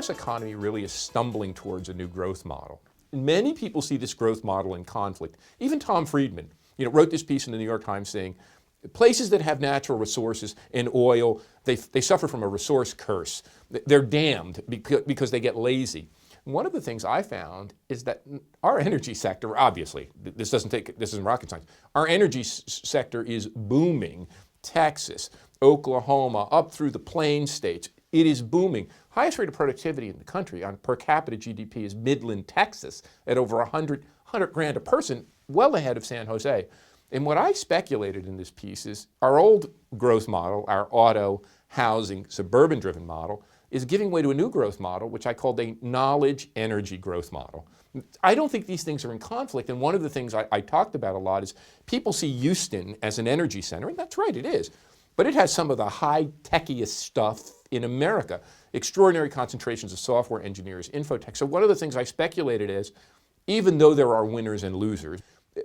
U.S. economy really is stumbling towards a new growth model. Many people see this growth model in conflict. Even Tom Friedman, wrote this piece in the New York Times saying, places that have natural resources and oil, they suffer from a resource curse. They're damned because they get lazy. One of the things I found is that our energy sector, obviously, this isn't rocket science, our energy sector is booming. Texas, Oklahoma, up through the Plains states, it is booming. Highest rate of productivity in the country on per capita GDP is Midland, Texas, at over 100 grand a person, well ahead of San Jose. And what I speculated in this piece is our old growth model, our auto, housing, suburban-driven model, is giving way to a new growth model, which I called a knowledge energy growth model. I don't think these things are in conflict, and one of the things I talked about a lot is people see Houston as an energy center, and that's right, it is. But it has some of the high-techiest stuff in America, extraordinary concentrations of software engineers, infotech. So one of the things I speculated is, even though there are winners and losers,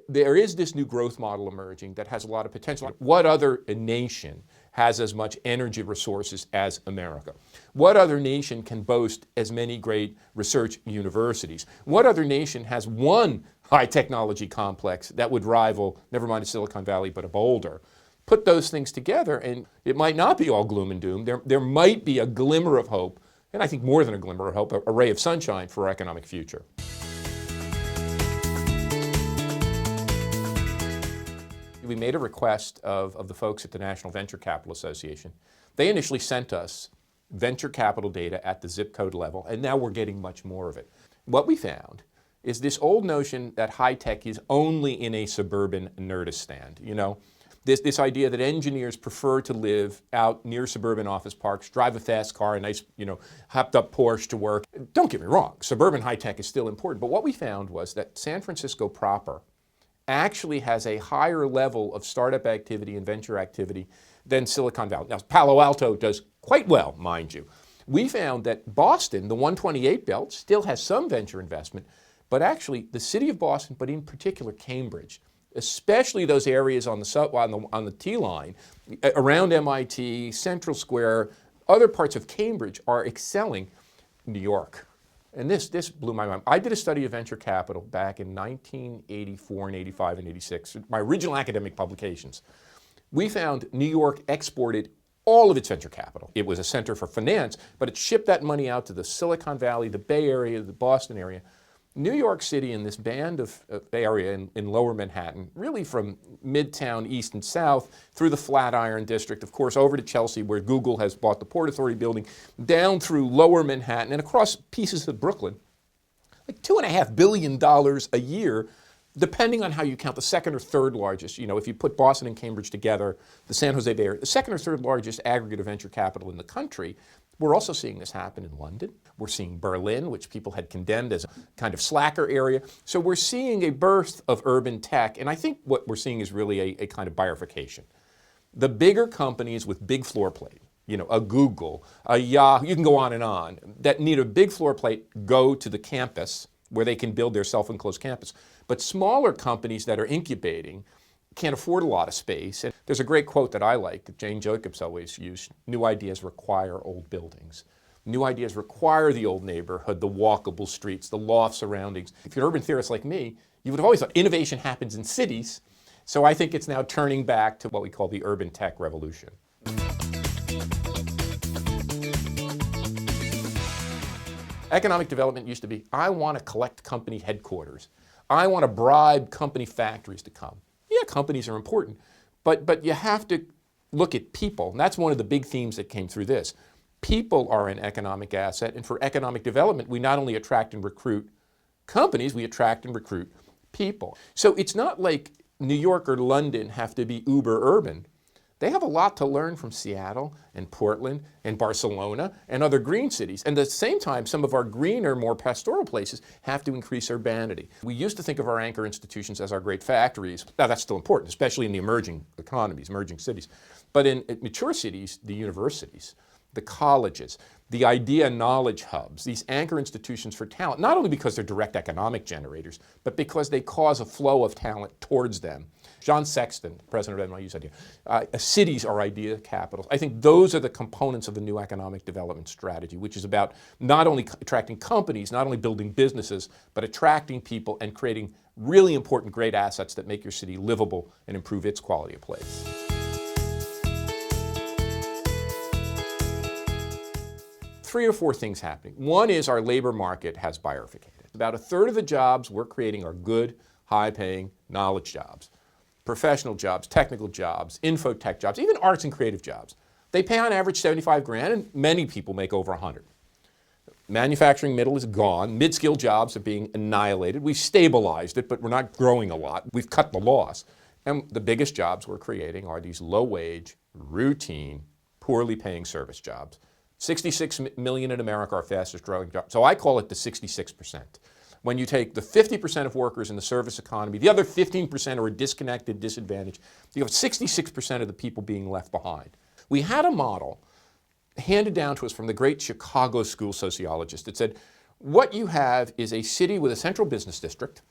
there is this new growth model emerging that has a lot of potential. What other nation has as much energy resources as America? What other nation can boast as many great research universities? What other nation has one high technology complex that would rival, never mind a Silicon Valley, but a Boulder? Put those things together and it might not be all gloom and doom. There might be a glimmer of hope, and I think more than a glimmer of hope, a ray of sunshine for our economic future. We made a request of the folks at the National Venture Capital Association. They initially sent us venture capital data at the zip code level, and now we're getting much more of it. What we found is this old notion that high tech is only in a suburban Nerdistan. This idea that engineers prefer to live out near suburban office parks, drive a fast car, a nice, hopped up Porsche to work. Don't get me wrong, suburban high tech is still important, but what we found was that San Francisco proper actually has a higher level of startup activity and venture activity than Silicon Valley. Now, Palo Alto does quite well, mind you. We found that Boston, the 128 belt, still has some venture investment, but actually the city of Boston, but in particular Cambridge, especially those areas on the T line, around MIT, Central Square, other parts of Cambridge are excelling. New York. And this blew my mind. I did a study of venture capital back in 1984 and 85 and 86, my original academic publications. We found New York exported all of its venture capital. It was a center for finance, but it shipped that money out to the Silicon Valley, the Bay Area, the Boston area. New York City and this band of area in lower Manhattan, really from Midtown, east and south, through the Flatiron District, of course, over to Chelsea where Google has bought the Port Authority building, down through lower Manhattan and across pieces of Brooklyn, like $2.5 billion a year, depending on how you count the second or third largest. If you put Boston and Cambridge together, the San Jose Bay Area, the second or third largest aggregate of venture capital in the country. We're also seeing this happen in London. We're seeing Berlin, which people had condemned as a kind of slacker area. So we're seeing a birth of urban tech, and I think what we're seeing is really a kind of bifurcation. The bigger companies with big floor plate, a Google, a Yahoo, you can go on, that need a big floor plate go to the campus where they can build their self-enclosed campus. But smaller companies that are incubating can't afford a lot of space. And there's a great quote that I like that Jane Jacobs always used: new ideas require old buildings. New ideas require the old neighborhood, the walkable streets, the loft surroundings. If you're an urban theorist like me, you would have always thought innovation happens in cities. So I think it's now turning back to what we call the urban tech revolution. Economic development used to be, I want to collect company headquarters. I want to bribe company factories to come. Yeah, companies are important, but you have to look at people. And that's one of the big themes that came through this. People are an economic asset, and for economic development, we not only attract and recruit companies, we attract and recruit people. So it's not like New York or London have to be uber urban. They have a lot to learn from Seattle and Portland and Barcelona and other green cities. And at the same time, some of our greener, more pastoral places have to increase urbanity. We used to think of our anchor institutions as our great factories. Now that's still important, especially in the emerging economies, emerging cities. But in mature cities, the universities, the colleges, the idea knowledge hubs, these anchor institutions for talent, not only because they're direct economic generators, but because they cause a flow of talent towards them. John Sexton, president of NYU's idea, cities are idea capitals. I think those are the components of the new economic development strategy, which is about not only attracting companies, not only building businesses, but attracting people and creating really important great assets that make your city livable and improve its quality of place. Three or four things happening. One is our labor market has bifurcated. About a third of the jobs we're creating are good, high-paying knowledge jobs, professional jobs, technical jobs, infotech jobs, even arts and creative jobs. They pay on average 75 grand, and many people make over 100. Manufacturing middle is gone. Mid-skill jobs are being annihilated. We've stabilized it, but we're not growing a lot. We've cut the loss. And the biggest jobs we're creating are these low-wage, routine, poorly paying service jobs. 66 million in America are fastest growing jobs. So I call it the 66%. When you take the 50% of workers in the service economy, the other 15% are a disconnected, disadvantaged, you have 66% of the people being left behind. We had a model handed down to us from the great Chicago school sociologist that said, what you have is a city with a central business district,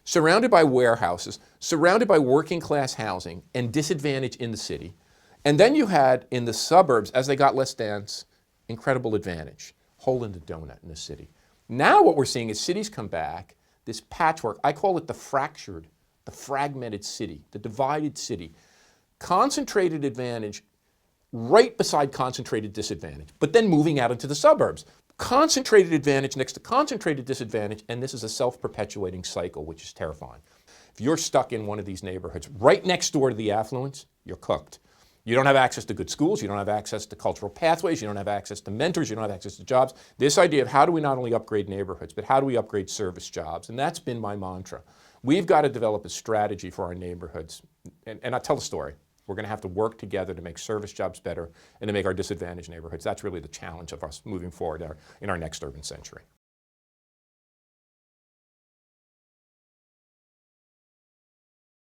surrounded by warehouses, surrounded by working class housing and disadvantage in the city. And then you had in the suburbs, as they got less dense, incredible advantage, hole in the donut in the city. Now what we're seeing is cities come back, this patchwork, I call it the fractured, the fragmented city, the divided city. Concentrated advantage right beside concentrated disadvantage, but then moving out into the suburbs. Concentrated advantage next to concentrated disadvantage, and this is a self-perpetuating cycle, which is terrifying. If you're stuck in one of these neighborhoods right next door to the affluence, you're cooked. You don't have access to good schools, you don't have access to cultural pathways, you don't have access to mentors, you don't have access to jobs. This idea of how do we not only upgrade neighborhoods, but how do we upgrade service jobs? And that's been my mantra. We've got to develop a strategy for our neighborhoods. And I'll tell the story. We're going to have to work together to make service jobs better and to make our disadvantaged neighborhoods. That's really the challenge of us moving forward in our next urban century.